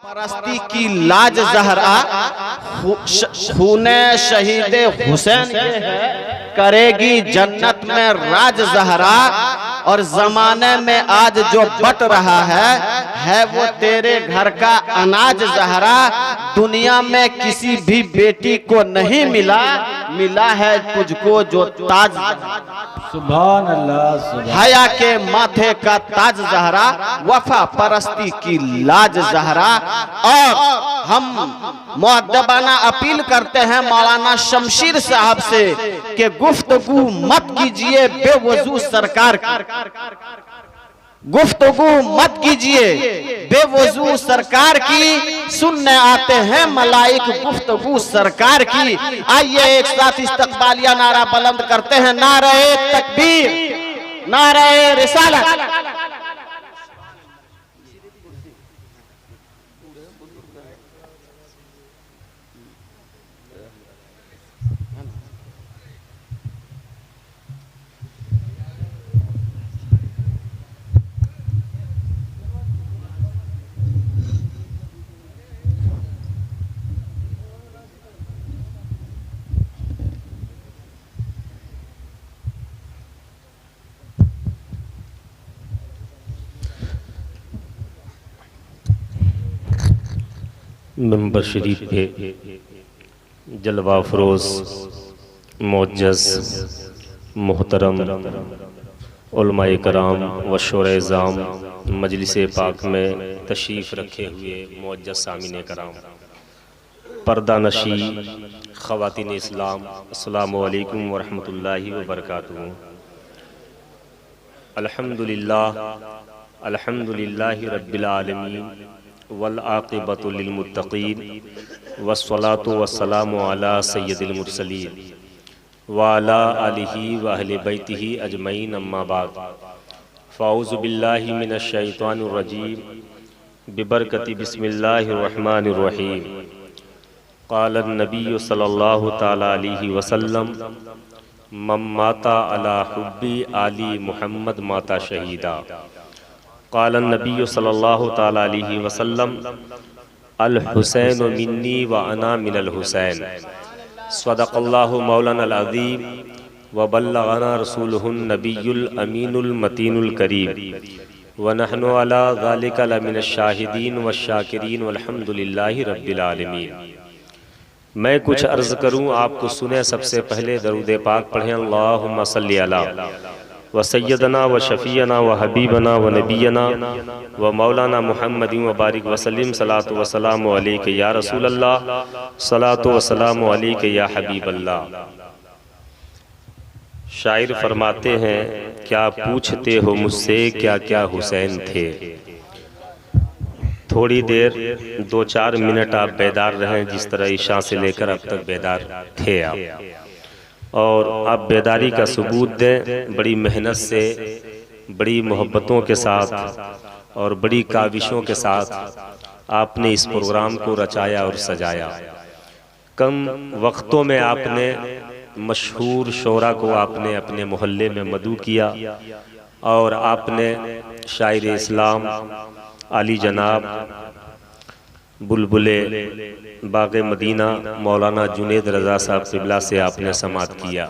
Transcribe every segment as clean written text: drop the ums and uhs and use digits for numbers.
परस्ती की लाज जहरा खूने शहीद हुसैन ये है, करेगी जन्नत में राज जहरा। और जमाने में आज जो बट रहा है वो तेरे घर का अनाज जहरा। दुनिया में किसी भी बेटी को नहीं मिला, मिला है तुझको जो ताज। सुभान अल्लाह। हया के माथे का ताज जहरा, वफा परस्ती की लाज जहरा। और हम मुअद्दबाना अपील करते हैं मौलाना शमशीर साहब से कि गुफ्तगू मत कीजिए बेवजू सरकार की, गुफ्तगू मत कीजिए बेवजू सरकार की। सुनने आते हैं मलाइक गुफ्तगू सरकार की। आइए एक साथ इस्तकबालिया नारा बुलंद करते हैं, नारे तकबीर, नारे रिसालत। मिंबर शरीफ पे जलवा फरोज मोअज़्ज़ज़ मोहतरम उलमाए कराम व शोरे-ए-ज़ाम मजलिस पाक में तशरीफ़ रखे हुए मोअज़्ज़ज़ सामीन कराम, पर्दा नशी ख़वातीन इस्लाम, अस्सलामु अलैकुम व रहमतुल्लाहि व बरकातुहू। अल्हम्दुलिल्लाह, अल्हम्दुलिल्लाहि रब्बिल आलमीन वल आक़िबतु लिल मुत्तक़ीन वस्सलातु वस्सलामु अला सय्यदिल मुरसलीन व अला आलिहि व अहलि बैतिहि अजमईन, अम्मा बाद। फ़ाऊज़ु बिल्लाहि मिनश शैतानिर रजीम बिबरकति बिस्मिल्लाहिर रहमानिर रहीम। क़ाल नबी सल्लल्लाहु तआला अलैहि वसल्लम मम माता अला हुब्बी आली मुहम्मद माता शहीदा। क़ाल नबी सल्लल्लाहु तआला अलैहि वसल्लम अल हुसैन मिन्नी व अना मिनल हुसैन। सदक़ल्लाहु मौलानल अज़ीम व बल्लगना रसूलुहुन नबियुल अमीनुल मतीनुल करीम व नहनु अला ज़ालिका लमिनश शाहिदीन व शाकिरीन वल्हम्दुलिल्लाहि रब्बिल आलमीन। मैं कुछ अर्ज़ करूँ, आपको सुने। सबसे पहले दरूद पाक पढ़ें। अल्लाहुम्मा सल्ली अला व सय्यदना व शफ़ीअना व हबीबना व नबीना व मौलाना मुहम्मदिन व बारिक वसल्लिम। सलातु व सलामु अलैका या रसूल अल्लाह, सलातु व सलामु अलैका या हबीब अल्लाह। शायर फरमाते हैं, क्या पूछते हो मुझसे क्या क्या हुसैन थे। थोड़ी देर 2-4 मिनट आप बेदार रहें, जिस तरह ईशा से लेकर अब तक बेदार थे आप, और आप बेदारी का सबूत दें। बड़ी मेहनत से, बड़ी मोहब्बतों के साथ और बड़ी काविशों के साथ आपने इस प्रोग्राम को रचाया और सजाया। कम वक्तों में आपने मशहूर शोरा को आपने अपने मोहल्ले में मदऊ किया, और आपने शायर इस्लाम आली जनाब बुलबुले बाग़े मदीना मौलाना जुनेद रज़ा साहब क़िबला से आपने समाअत किया।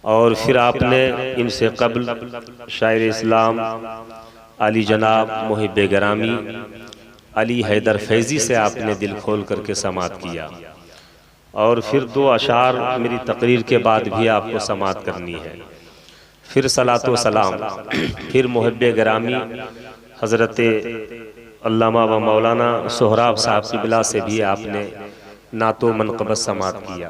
और फिर आपने इनसे क़ब्ल शायर इस्लाम आली जनाब मुहिब्बे गिरामी अली हैदर फैज़ी से आपने दिल खोल करके समाअत किया। और फिर 2 अशार मेरी तकरीर के बाद भी आपको समाअत करनी है। फिर सलातो व सलाम, फिर मुहिब्बे गिरामी हज़रत अल्लामा व मौलाना सोहराब साहब क़िबला से भी आपने नातो मनक़बत समाअत किया।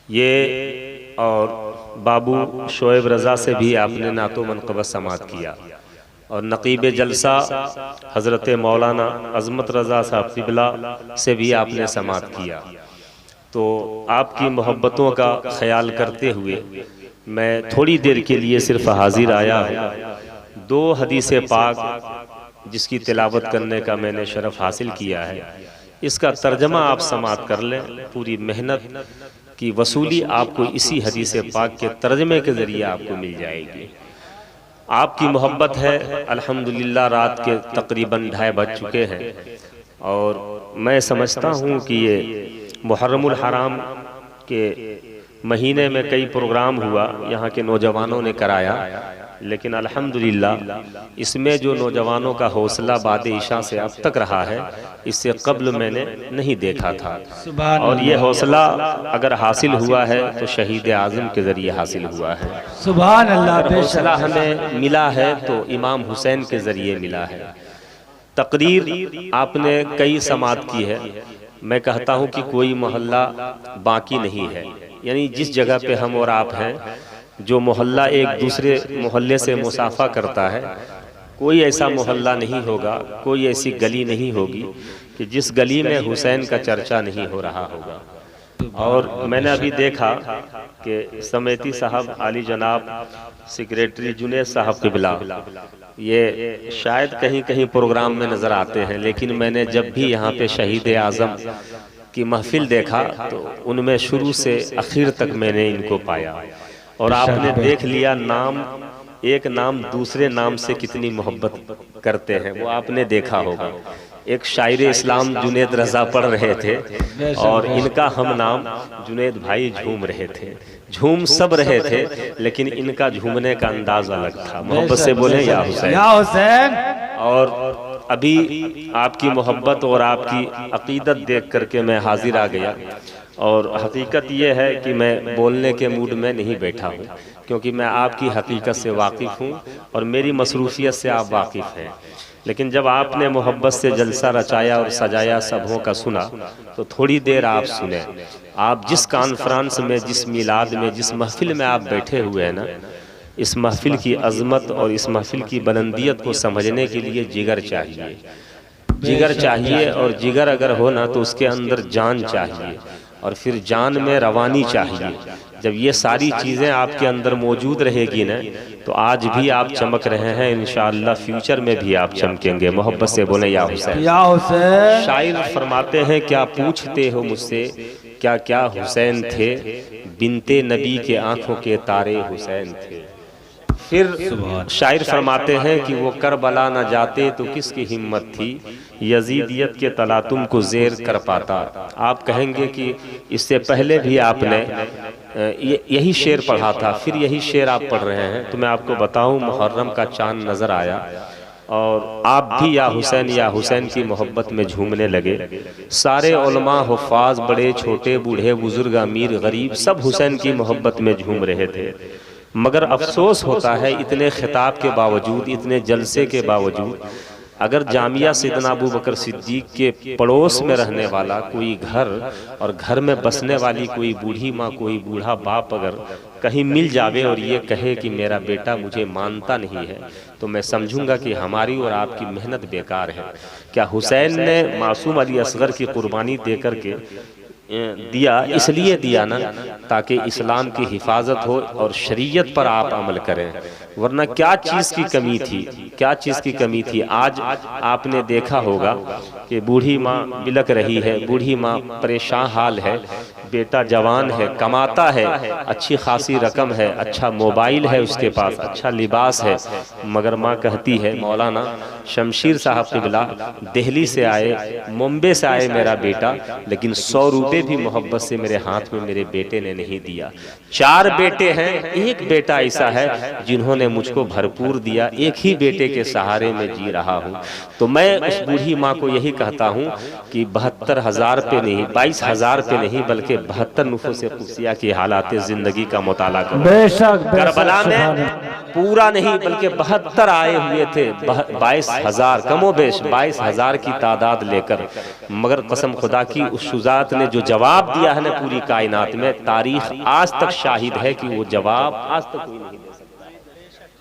ये और बाबू शोएब रज़ा से भी आपने नातो मनक़बत समाअत किया। और नक़ीब जलसा हज़रत मौलाना अज़मत रज़ा साहब क़िबला से भी आपने समाअत किया। तो आपकी मोहब्बतों का ख्याल करते हुए मैं थोड़ी देर के लिए सिर्फ हाजिर आया हूँ। 2 हदीस पाक जिसकी तिलावत करने का मैंने शरफ़ हासिल किया है, इसका तर्जमा आप समाअत कर लें। पूरी मेहनत की वसूली आपको इसी हदीस पाक के तर्जमे के ज़रिए आपको मिल जाएगी। आपकी मोहब्बत है। अल्हम्दुलिल्लाह रात के तकरीबन 2:30 बज चुके हैं और मैं समझता हूँ कि ये मुहर्रमुल हराम के महीने में कई प्रोग्राम हुआ, यहाँ के नौजवानों ने कराया, लेकिन अल्हम्दुलिल्लाह इसमें जो नौजवानों का हौसला बाद इशा से अब तक रहा है, इससे कब्ल मैंने नहीं देखा था। और ये हौसला अगर हासिल हुआ है तो शहीद आज़म के ज़रिए हासिल हुआ है। सुभान अल्लाह। अगर हौसला हमें मिला है तो इमाम हुसैन के ज़रिए मिला है। तकरीर आपने कई समात की है, मैं कहता हूँ कि कोई मोहल्ला बाकी नहीं है। यानी जिस जगह पे हम और आप हैं, जो मोहल्ला एक दूसरे मोहल्ले से मुसाफा करता है, कोई ऐसा मोहल्ला नहीं होगा, कोई ऐसी गली नहीं होगी कि जिस गली में हुसैन का चर्चा नहीं हो रहा होगा। और मैंने अभी देखा कि समेती साहब आली जनाब सेक्रेटरी जुनेद साहब क़िबला ये शायद कहीं कहीं प्रोग्राम में नज़र आते हैं, लेकिन मैंने जब भी यहाँ पे शहीद आज़म की महफिल देखा तो उनमें शुरू से आखिर तक मैंने इनको पाया। और आपने देख लिया नाम, एक नाम दूसरे नाम से कितनी मोहब्बत करते हैं, वो आपने देखा होगा। एक शायर इस्लाम जुनेद रजा पढ़ रहे थे और इनका हम नाम जुनेद भाई झूम रहे थे। झूम सब रहे थे, लेकिन इनका झूमने का अंदाज अलग था। मोहब्बत से बोले या हुसैन, या हुसैन। और अभी आपकी मोहब्बत और आपकी अकीदत देख करके मैं हाजिर आ गया। और हकीकत ये है कि मैं बोलने के मूड में नहीं बैठा हूँ, क्योंकि मैं आपकी हकीकत से वाकिफ़ हूँ और मेरी मसरूफियत से आप वाकिफ़ हैं। लेकिन जब आपने मोहब्बत से जलसा रचाया और सजाया सबों का सुना, तो थोड़ी देर आप सुने। आप जिस कॉन्फ्रेंस में, जिस मिलाद में, जिस महफिल में आप बैठे हुए हैं ना, इस महफिल की अज़मत और इस महफिल की बुलंदियत को समझने के लिए जिगर चाहिए। जिगर चाहिए, और जिगर अगर हो ना तो उसके अंदर जान चाहिए, और फिर जान में रवानी चाहिए। जब ये सारी चीज़ें आपके अंदर मौजूद रहेगी ना, तो आज भी आप चमक रहे हैं, इंशाअल्लाह फ्यूचर में भी आप चमकेंगे। मोहब्बत से बोले या हुसैन, या हुसैन। शायर फरमाते हैं, क्या पूछते हो मुझसे क्या क्या हुसैन थे, बिनते नबी के आंखों के तारे हुसैन थे। फिर शायर फरमाते हैं कि वो करबला न जाते तो किसकी हिम्मत थी, यजीदियत के तलातुम को ज़ेर कर पाता। आप कहेंगे कि इससे पहले भी आपने यही शेर पढ़ा था, फिर यही शेर आप पढ़ रहे हैं। तो मैं आपको बताऊं, मुहर्रम का चांद नज़र आया और आप भी या हुसैन की मोहब्बत में झूमने लगे। सारे उलमा, हुफ़ाज़, बड़े छोटे, बूढ़े, बुजुर्ग, अमीर, गरीब, सब हुसैन की मोहब्बत में झूम रहे थे। मगर अफसोस होता है, इतने खिताब के बावजूद, इतने जलसे के बावजूद, अगर जामिया सैयदना अबू बकर सिद्दीक के पड़ोस में रहने वाला कोई घर और घर में बसने वाली कोई बूढ़ी माँ, कोई बूढ़ा बाप अगर कहीं मिल जावे और ये कहे कि मेरा बेटा मुझे मानता नहीं है, तो मैं समझूंगा कि हमारी और आपकी मेहनत बेकार है। क्या हुसैन ने मासूम अली असगर की कुर्बानी दे करके दिया, इसलिए दिया ना ताकि इस्लाम की हिफाजत हो और शरीयत पर आप अमल करें, वरना क्या चीज़ की कमी थी, क्या चीज़ की कमी थी। आज आपने देखा होगा कि बूढ़ी माँ बिलक रही है, बूढ़ी माँ परेशान हाल है, बेटा जवान है, कमाता है, अच्छी खासी रकम है, अच्छा मोबाइल है उसके पास, अच्छा लिबास है, मगर माँ कहती है, मौलाना शमशीर साहब क़िबला दिल्ली से आए, मुंबई से आए मेरा बेटा, लेकिन 100 रुपये भी मोहब्बत से मेरे हाथ में मेरे बेटे ने नहीं दिया। 4 बेटे हैं, एक बेटा ऐसा है जिन्होंने मुझको भरपूर दिया, एक ही बेटे के सहारे में जी रहा हूँ। तो मैं उस बूढ़ी माँ को यही कहता हूँ कि 72,000 पे नहीं, 22,000 पे नहीं, बल्कि 72 नुफूस कुदसिया की हालात ज़िंदगी का मुताला करो। करबला में पूरा नहीं बल्कि 72 आए हुए थे, 22,000 कमोबेश 22,000 की तादाद लेकर, मगर कसम खुदा की उस शुजात ने जो जवाब दिया है ना पूरी कायनात में, तारीख आज तक शाहिद है कि वो जवाब आज तक कोई नहीं दे सकता है।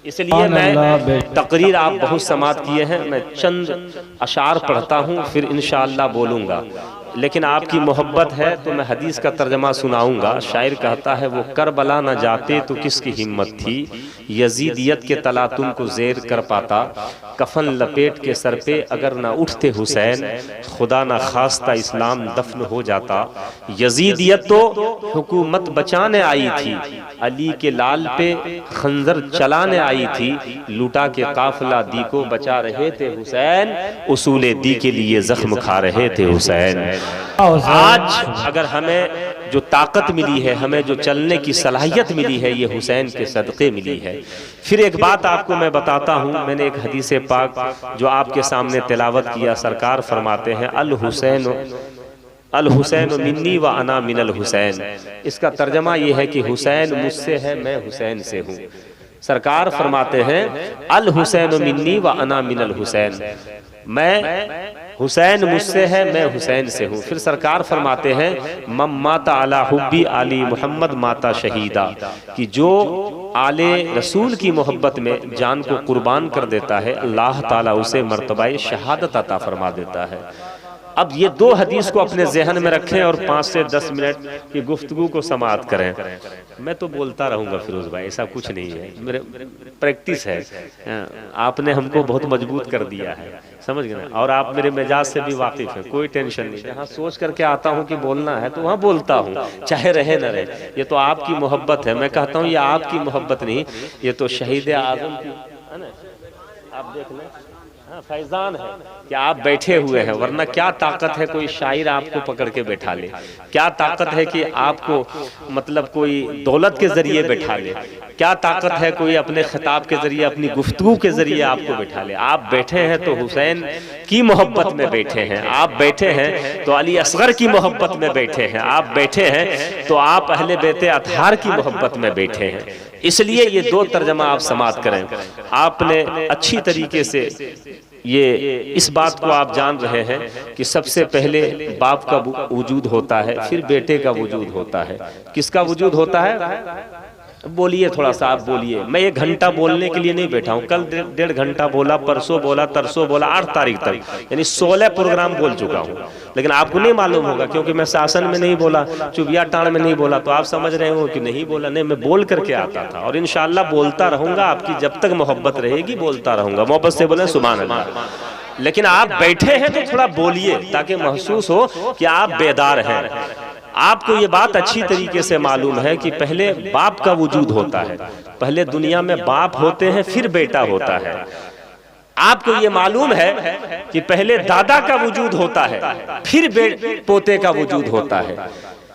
इसलिए मैं तकरीर, आप बहुत समात किए हैं, मैं चंद अशार पढ़ता हूँ, फिर इंशाअल्लाह बोलूँगा। लेकिन आपकी मोहब्बत है तो मैं हदीस का तर्जमा सुनाऊंगा। शायर कहता है, वो करबला न जाते तो किसकी हिम्मत थी, यजीदियत के तला तुमको जेर कर पाता, कफन लपेट के सर पे अगर ना उठते हुसैन, खुदा ना खास्ता इस्लाम दफन हो जाता। यजीदियत तो हुकूमत बचाने आई थी, अली के लाल पे खंजर चलाने आई थी, लुटा के काफिला दी को बचा रहे थे हुसैन, उसूले दी के लिए जख्म खा रहे थे हुसैन। आज अगर हमें जो ताकत मिली है, हमें जो चलने की सलाहियत मिली है, ये हुसैन के सदक़े मिली है। फिर एक बात आपको मैं बताता हूँ, मैंने एक हदीस पाक जो आपके सामने तिलावत किया, सरकार फरमाते हैं अल हुसैन मिन्नी व अना मिनल हुसैन। इसका तर्जमा ये है कि हुसैन मुझसे है, मैं हुसैन से हूँ। सरकार फरमाते हैं अल हुसैन मिन्नी व अना मिनल हुसैन, मैं हुसैन मुझसे है, मैं हुसैन से हूँ। फिर सरकार फरमाते हैं मम माता अला हुब्बी आली मोहम्मद माता शहीदा, कि जो आले रसूल की मोहब्बत में जान को कुर्बान कर देता है, अल्लाह ताला उसे मर्तबा शहादत अता फरमा देता है। अब ये दो हदीस को अपने जहन में रखें और 5 से 10 मिनट की गुफ्तगू को समाप्त करें। मैं तो बोलता रहूंगा फिरोज भाई, ऐसा कुछ नहीं है, मेरे प्रैक्टिस है। आपने हमको बहुत मजबूत कर दिया है, समझ गए ना, और आप मेरे मिजाज से भी वाकिफ हैं, कोई टेंशन नहीं। जहाँ सोच करके आता हूँ कि बोलना है तो वहाँ बोलता हूँ, चाहे रहे न रहे। ये तो आपकी मोहब्बत है। मैं कहता हूँ ये आपकी मोहब्बत नहीं, ये तो शहीद आजम की है ना। आप देख लें, हाँ, फैजान है कि आप बैठे हुए हैं, वरना क्या ताकत है कोई शायर आपको पकड़ के बैठा ले, क्या ताकत है कि आपको मतलब कोई दौलत के जरिए बैठा ले, क्या ताकत है कोई अपने खिताब के जरिए, अपनी गुफ्तगू के जरिए आपको बैठा ले। आप बैठे हैं तो हुसैन की मोहब्बत में बैठे हैं, आप बैठे हैं तो अली असगर की मोहब्बत में बैठे हैं, आप बैठे हैं तो आप अहले बैते अतहार की मोहब्बत में बैठे हैं। इसलिए ये दो तर्जमा आप समाप्त करें। आपने अच्छी तरीके से ये इस बात को आप जान रहे हैं कि सबसे पहले बाप का वजूद होता है, फिर बेटे का वजूद होता है। किसका वजूद होता है? बोलिए, थोड़ा सा आप बोलिए। मैं 1 घंटा बोलने के लिए नहीं बैठा हूँ, कल 1.5 घंटा बोला, परसों बोला, तरसों बोला, 8 तारीख तक यानी 16 प्रोग्राम बोल चुका हूँ। लेकिन आपको नहीं मालूम होगा क्योंकि मैं शासन में नहीं बोला, चुबिया टाण में नहीं बोला, तो आप समझ रहे हो कि नहीं बोला। नहीं, मैं बोल करके आता था और इंशाअल्लाह बोलता रहूंगा। आपकी जब तक मोहब्बत रहेगी बोलता रहूंगा। मोहब्बत से बोले सुभान अल्लाह। लेकिन आप बैठे हैं तो थोड़ा बोलिए ताकि महसूस हो कि आप बेदार हैं। आपको ये बात अच्छी तरीके से मालूम है कि पहले बाप का वजूद होता है, पहले दुनिया में बाप होते हैं, फिर बेटा होता है। आपको ये मालूम है कि पहले दादा का वजूद होता है, फिर पोते का वजूद होता है।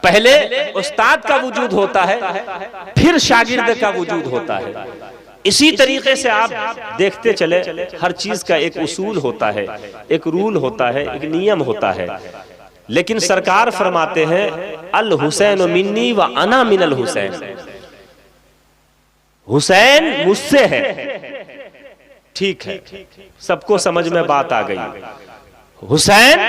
पहले उस्ताद का वजूद होता है, फिर शागिर्द का वजूद होता है। इसी तरीके से आप देखते चले, हर चीज का एक उसूल होता है, एक रूल होता है, एक नियम होता है। लेकिन सरकार फरमाते हैं अल हुसैन मिन्नी व अना मिनल हुसैन, हुसैन मुझसे है। ठीक है, सबको समझ में बात आ गई। हुसैन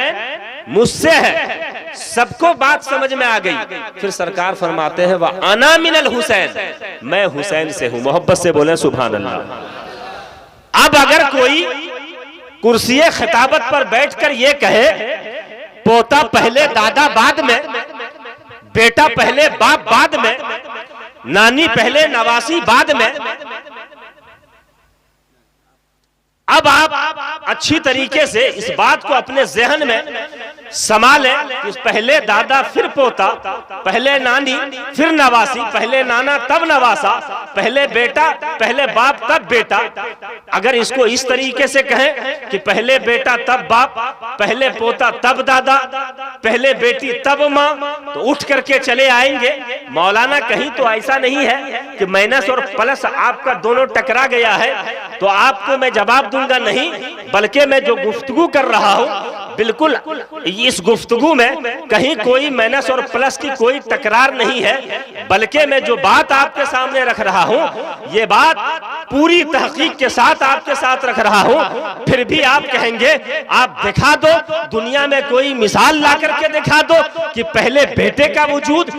मुझसे है, सबको बात समझ में आ गई। फिर सरकार फरमाते हैं वह अना मिनल हुसैन, मैं हुसैन से हूं। मोहब्बत से बोले सुभान अल्लाह। अब अगर कोई कुर्सी खिताबत पर बैठकर ये कहे पोता पहले दादा बाद में, बेटा पहले बाप बाद में, नानी पहले नवासी बाद में, अब आप अच्छी तरीके से इस बात को अपने जहन में संभालें कि पहले दादा फिर पोता, पहले नानी फिर नवासी, पहले नाना तब नवासा, पहले बेटा पहले बाप तब बेटा। अगर इसको इस तरीके से कहें कि पहले बेटा तब बाप, पहले पोता तब दादा, पहले बेटी तब माँ, तो उठ करके चले आएंगे। मौलाना कहीं तो ऐसा नहीं है कि माइनस और प्लस आपका दोनों टकरा गया है तो आपको मैं जवाब दूंगा, नहीं, बल्कि मैं जो गुफ्तगू कर रहा हूं बिल्कुल इस गुफ्तगू में कहीं कोई माइनस और प्लस की कोई तकरार नहीं है, बल्कि मैं जो बात आपके सामने रख रहा हूं ये बात पूरी तहकीक के साथ आपके साथ रख रहा हूं। फिर भी आप कहेंगे आप दिखा दो, दुनिया में कोई मिसाल ला करके दिखा दो कि पहले बेटे का वजूद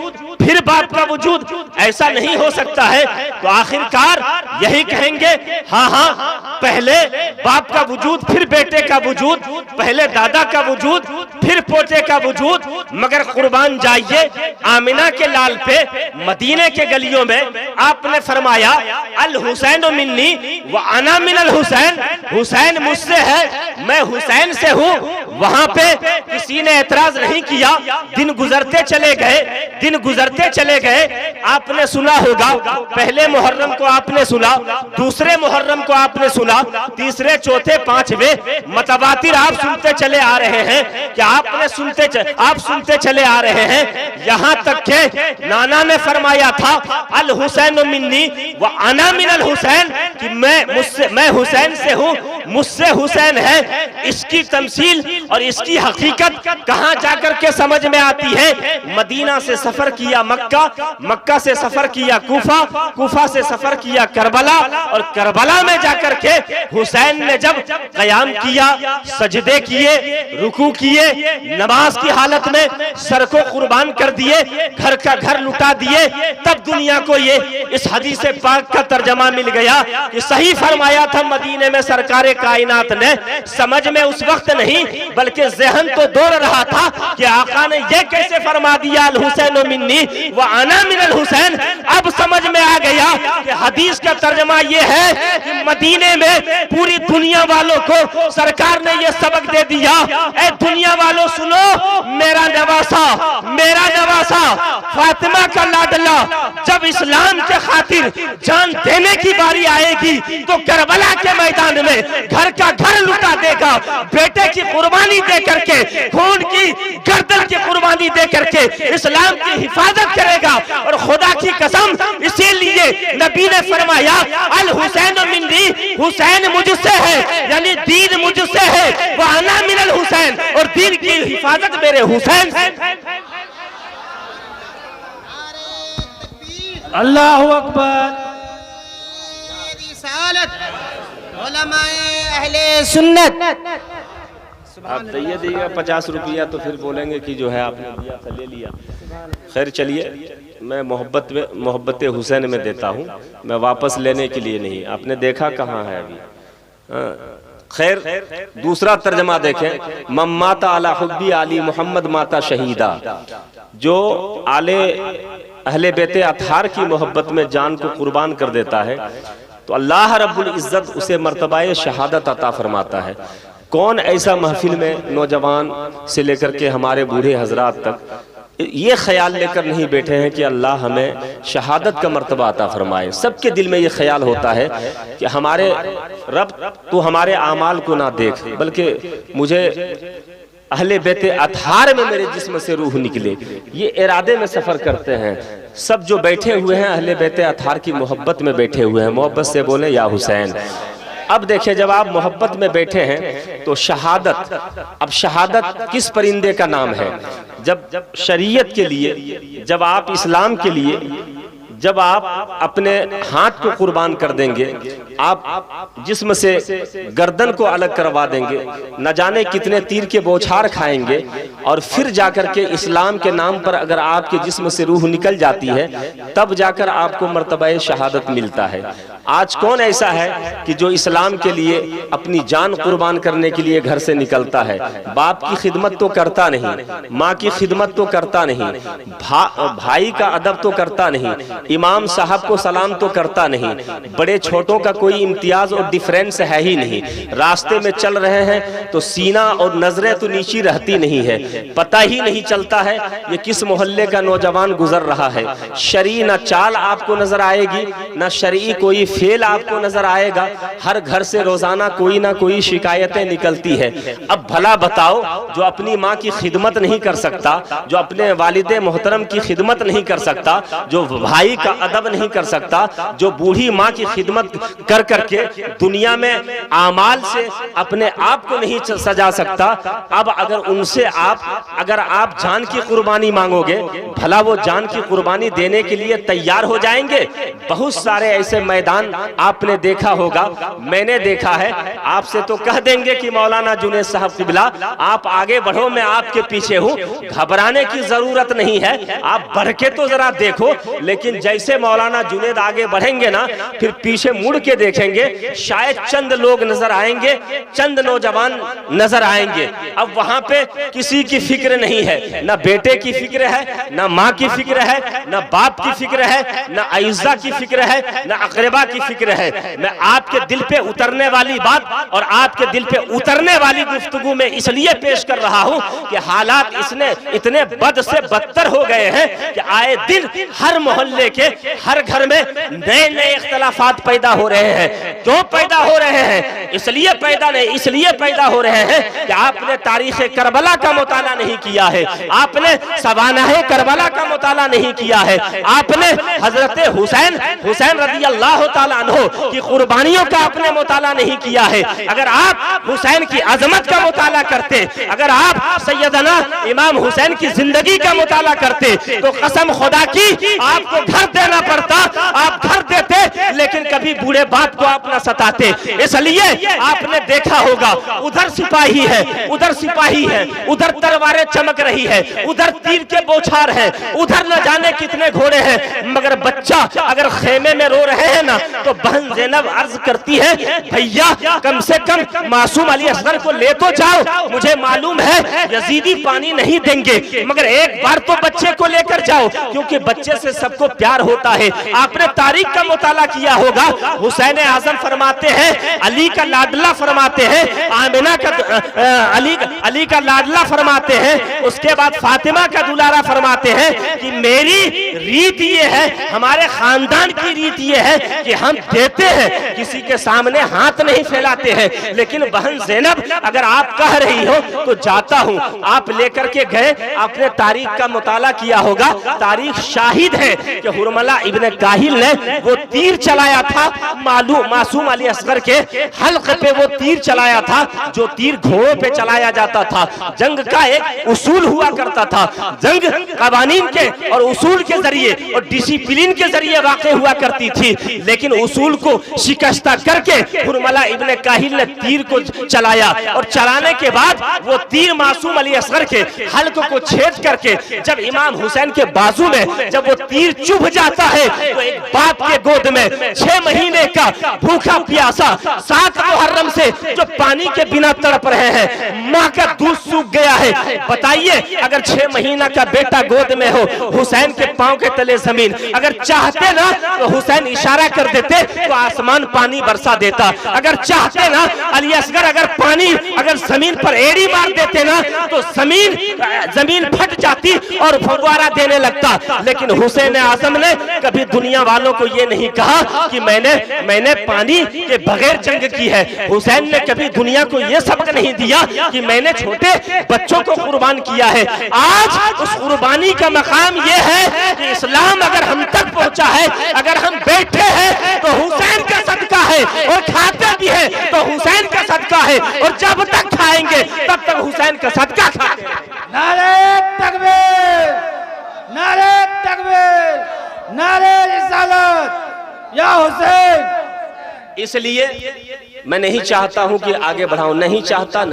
फिर बाप का वजूद, ऐसा नहीं हो सकता है। तो आखिरकार यही कहेंगे, हाँ हाँ, पहले बाप का वजूद, फिर बेटे का वजूद, पहले दादा का वजूद, फिर पोते का वजूद। मगर कुर्बान जाइए आमिना के लाल पे, मदीने के गलियों में आपने फरमाया अल हुसैन मिन्नी व अना मिनल हुसैन, हुसैन मुझसे है, मैं हुसैन से हूँ। वहां पे किसी ने एतराज नहीं किया। दिन गुजरते चले गए, दिन गुजरते चले गए। आपने सुना होगा, पहले मुहर्रम को आपने सुना, दूसरे मुहर्रम को आपने सुना, तीसरे चौथे पांचवे मतवातिर आप सुनते चले आ रहे हैं कि आप सुनते चले आ रहे हैं। यहाँ तक के नाना ने फरमाया था अल हुसैन मिन्नी व अना मिनल हुसैन, कि मैं हुसैन से हूँ, मुझसे हुसैन है। इसकी तमसील और इसकी हकीकत कहाँ जाकर के समझ में आती है? मदीना से सफर किया मक्का, मक्का से सफर किया कूफा, कूफा से सफर किया करबला, और करबला में जाकर के हुसैन ने जब कयाम किया, सजदे किए, रुकू किए, नमाज की हालत में सर को कुर्बान कर दिए, घर का घर लुटा दिए, तब दुनिया को ये इस हदीस पाक का तर्जमा मिल गया कि सही फरमाया था मदीने में सरकारे कायनात ने। समझ में उस वक्त नहीं बल्कि ज़हन तो दौड़ रहा था कि आका ने ये कैसे फरमा दिया अल हुसैन मिन्नी व अना मिनल हुसैन। अब समझ में आ गया कि हदीस का तर्जमा ये है कि मदीने में पूरी दुनिया वालों को सरकार ने ये सबक दे दिया, ए दुनिया वालों सुनो, मेरा नवासा फातिमा का लाडला जब इस्लाम के खातिर जान देने की बारी आएगी तो करबला के मैदान में घर का घर लुटा देगा, बेटे की कुर्बानी दे करके, खून की गर्दन की कुर्बानी दे करके इस्लाम की हिफाजत करेगा। और खुदा की कसम, इसीलिए नबी ने फरमाया अल हुसैन मिन्नी, हुसैन मुझसे है, यानी दीन मुझसे है, वह अना मिनल हुसैन, और दीन की हिफाजत मेरे हुसैन से। अल्लाहु अकबर। अहले सुन्नत। आप दिएगा 50 रुपया तो फिर बोलेंगे कि जो है आपने दिया था ले लिया। खैर चलिए, मैं मोहब्बत हुसैन में देता हूँ, मैं वापस लेने के लिए नहीं। आपने देखा कहाँ है अभी? खैर दूसरा तर्जमा देखें, मम्माता अला हुब्बी आली मोहम्मद माता शहीदा। जो आले अहले बेते अतहार की मोहब्बत में जान को कुर्बान कर देता है तो अल्लाह रब्बुल इज्जत उसे मर्तबाए शहादत अता फरमाता है। कौन ऐसा महफिल में नौजवान से लेकर के हमारे बूढ़े हजरात तक ये ख्याल लेकर नहीं बैठे हैं कि अल्लाह हमें शहादत का मर्तबा अता फरमाए। सबके दिल में ये ख्याल होता है कि हमारे रब तो हमारे आमाल को ना देख, बल्कि मुझे अहले बेते अतहार में मेरे जिस्म से रूह निकले, ये इरादे में सफर करते हैं। सब जो बैठे हुए हैं अहले बेते अतहार की मोहब्बत में बैठे हुए हैं, मोहब्बत से बोले या हुसैन। अब देखिए, जब आप मोहब्बत में बैठे हैं तो शहादत, अब शहादत किस परिंदे का नाम है? जब शरीयत के लिए, जब आप इस्लाम के लिए, जब आप अपने हाथ को कुर्बान कर देंगे, आप जिस्म से गर्दन को अलग करवा देंगे, न जाने कितने तीर के बौछार खाएंगे, और फिर जाकर के इस्लाम के नाम पर अगर आपके जिस्म से रूह निकल जाती है, तब जाकर आपको मर्तबा शहादत मिलता है। आज कौन ऐसा है कि जो इस्लाम के लिए अपनी जान कुर्बान करने के लिए घर से निकलता है? बाप की खिदमत तो करता नहीं, माँ की खिदमत तो करता नहीं, भाई का अदब तो करता नहीं, इमाम साहब को सलाम तो करता नहीं, बड़े छोटों का कोई इम्तियाज और डिफरेंस है ही नहीं। रास्ते में चल रहे हैं तो सीना और नजरें तो नीची रहती नहीं है, पता ही नहीं चलता है ये किस मोहल्ले का नौजवान गुजर रहा है। शरी न चाल आपको नजर आएगी, न शरी कोई फेल आपको नजर आएगा। हर घर से रोजाना कोई ना कोई शिकायतें निकलती है। अब भला बताओ, जो अपनी माँ की खिदमत नहीं कर सकता, जो अपने वालिदे मोहतरम की खिदमत नहीं कर सकता, जो भाई भाई का अदब नहीं कर सकता, जो बूढ़ी माँ की खिदमत कर करके दुनिया में आमाल से अपने आप को नहीं सजा सकता, अब अगर आप जान की कुर्बानी मांगोगे, भला वो जान की कुर्बानी देने के लिए तैयार हो जाएंगे? बहुत सारे ऐसे मैदान आपने देखा होगा, मैंने देखा है। आपसे तो कह देंगे कि मौलाना जुनैद साहब क़िबला आप आगे बढ़ो, मैं आपके पीछे हूँ, घबराने की जरूरत नहीं है, आप बढ़ के तो जरा देखो। लेकिन जैसे मौलाना जुनैद आगे बढ़ेंगे ना, फिर पीछे मुड़ के देखेंगे, शायद चंद लोग नजर आएंगे, चंद नौजवान नजर आएंगे। अब वहां पे किसी की फिक्र नहीं है, ना बेटे की फिक्र है, ना माँ की फिक्र है, ना बाप की फिक्र है, ना अइज़्ज़ा की फिक्र है, ना अक़रबा की फिक्र है। मैं आपके दिल पे उतरने वाली बात और आपके दिल पे उतरने वाली गुफ्तगू में इसलिए पेश कर रहा हूँ कि हालात इतने बद से बदतर हो गए हैं कि आए दिन हर मोहल्ले के हर घर में नए नए इख्तलाफात पैदा हो रहे हैं। क्यों पैदा हो रहे हैं? इसलिए पैदा हो रहे हैं कि आपने तारीख करबला का मुताला नहीं किया है, आपने सवानाह करबला का मुताला नहीं किया है, आपने हजरत हुसैन रज़ी अल्लाह ताला अन्हु की कुर्बानियों का आपने मुताला नहीं किया है। अगर आप हुसैन की अजमत का मुताला करते, अगर आप सैयदना इमाम हुसैन की जिंदगी का मुताला करते, तो कसम खुदा की आपको घर देना पड़ता, आप घर देते लेकिन कभी बूढ़े बाप को आप न सताते। इसलिए आपने देखा होगा, उधर सिपाही है, उधर तलवारें चमक रही है, उधर तीर के बौछार है, उधर न जाने कितने घोड़े हैं, मगर बच्चा अगर खेमे में रो रहे हैं ना, तो बहन ज़ैनब अर्ज करती है, भैया कम से कम मासूम अली असगर को ले तो जाओ, मुझे मालूम है यजीदी पानी नहीं देंगे, मगर एक बार तो बच्चे को लेकर जाओ, क्योंकि बच्चे से सबको प्यार होता है। आपने तारीख का मुताला किया होगा, हुसैन आजम फरमाते हैं, अली का लाडला फरमाते हैं, आमिना का अली का लाडला फरमाते हैं, उसके बाद फातिमा का दुलारा फरमाते हैं कि मेरी रीत ये है, हमारे खानदान की रीत ये है कि हम देते हैं, किसी के सामने हाथ नहीं फैलाते हैं। लेकिन बहन ज़ैनब अगर आप कह रही हो तो जाता हूं, आप लेकर के गए, आपने तारीख का मुताला किया होगा, तारीख शाहिद है कि हुरमला इब्न काहिल ने वो तीर चलाया था, मासूम अली असगर के हल्क पे वो तीर चलाया था, जो तीर घोड़ों पे चलाया जाता था। जंग का एक उसूल हुआ करता था, जंग कवानीन के और उसूल के जरिए और डिसिप्लिन के जरिए वाक़ई हुआ करती थी, लेकिन उसूल को शिकस्ता करके हुरमला इब्न काहिल ने तीर को चलाया, और चलाने के बाद वो तीर मासूम अली असगर के हल्क को छेद करके जब इमाम हुसैन के बाजू में जब वो तीर चुभ जाता है, तो एक बाप के गोद में 6 महीने का भूखा प्यासा 7 मुहर्रम से जो पानी के बिना तड़प रहे हैं, माँ का दूध सूख गया है। बताइए, अगर 6 महीना का बेटा गोद में हो, हुसैन के पांव के तले जमीन, अगर चाहते ना तो हुसैन इशारा कर देते तो आसमान पानी बरसा देता, अगर चाहते ना अली असगर अगर जमीन पर एड़ी मार देते ना तो जमीन फट जाती और फव्वारा देने लगता। लेकिन हुसैन आजम ने कभी दुनिया वालों को ये नहीं कहा कि मैंने पानी के बगैर जंग की है। हुसैन ने कभी दुनिया को ये सबक नहीं दिया कि मैंने छोटे बच्चों को कुर्बान किया है। आज उस कुर्बानी का मकाम ये है कि इस्लाम अगर हम तक पहुंचा है, अगर हम बैठे हैं तो हुसैन का सदका है, और खाते भी है तो हुसैन का सदका है, और जब तक खाएंगे तब तक हुसैन का सदका खाएंगे। नारे तकबीर, नारे तकबीर, नारे रिसालत, या हुसैन। इसलिए मैं नहीं चाहता हूं कि आगे बढ़ाऊं, नहीं चाहता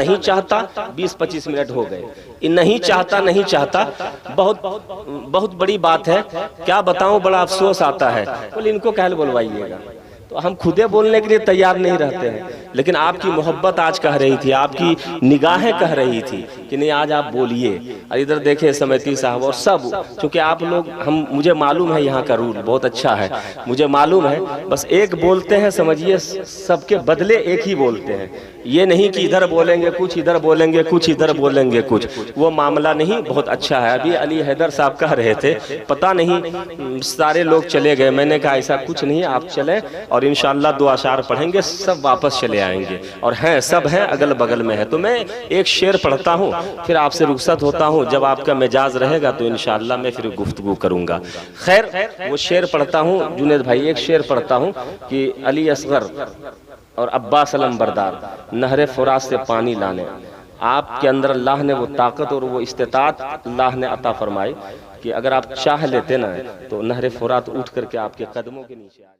20-25 मिनट हो गए, नहीं चाहता बहुत बड़ी बात है। क्या बताऊं, बड़ा अफसोस आता है। बोले इनको कहल बोलवाइएगा, तो हम खुदे बोलने के लिए तैयार नहीं रहते हैं, लेकिन आपकी मोहब्बत आज कह रही थी, आपकी निगाहें कह रही थी कि नहीं आज आप बोलिए। और इधर देखे समिति साहब और सब, क्योंकि आप लोग मुझे मालूम है यहाँ का रूल बहुत अच्छा है, मुझे मालूम है, बस एक बोलते हैं समझिए, सबके बदले एक ही बोलते हैं। ये नहीं कि इधर बोलेंगे कुछ, इधर बोलेंगे कुछ, इधर बोलेंगे कुछ, वो मामला नहीं। बहुत अच्छा है। अभी अली हैदर साहब कह रहे थे, पता नहीं सारे लोग चले गए, मैंने कहा ऐसा कुछ नहीं, आप चले और इंशाअल्लाह 2 अशार पढ़ेंगे, सब वापस चले आएंगे, और हैं सब हैं, अगल बगल में है। तो मैं एक शेर पढ़ता हूँ, फिर आपसे रुखसत होता हूँ। जब आपका मिजाज रहेगा तो इंशाअल्लाह मैं फिर गुफ्तगू करूँगा। खैर, वो शेर पढ़ता हूँ जुनेद भाई, एक शेर पढ़ता हूँ कि अली असगर और अब्बास अलमबरदार नहरे फुरात से पानी लाने, आपके अंदर अल्लाह ने वो ताकत और वो इस्तिताअत अल्लाह ने अता फरमाई कि अगर आप चाह लेते ना तो नहरे फुरात उठ करके आपके कदमों के नीचे आ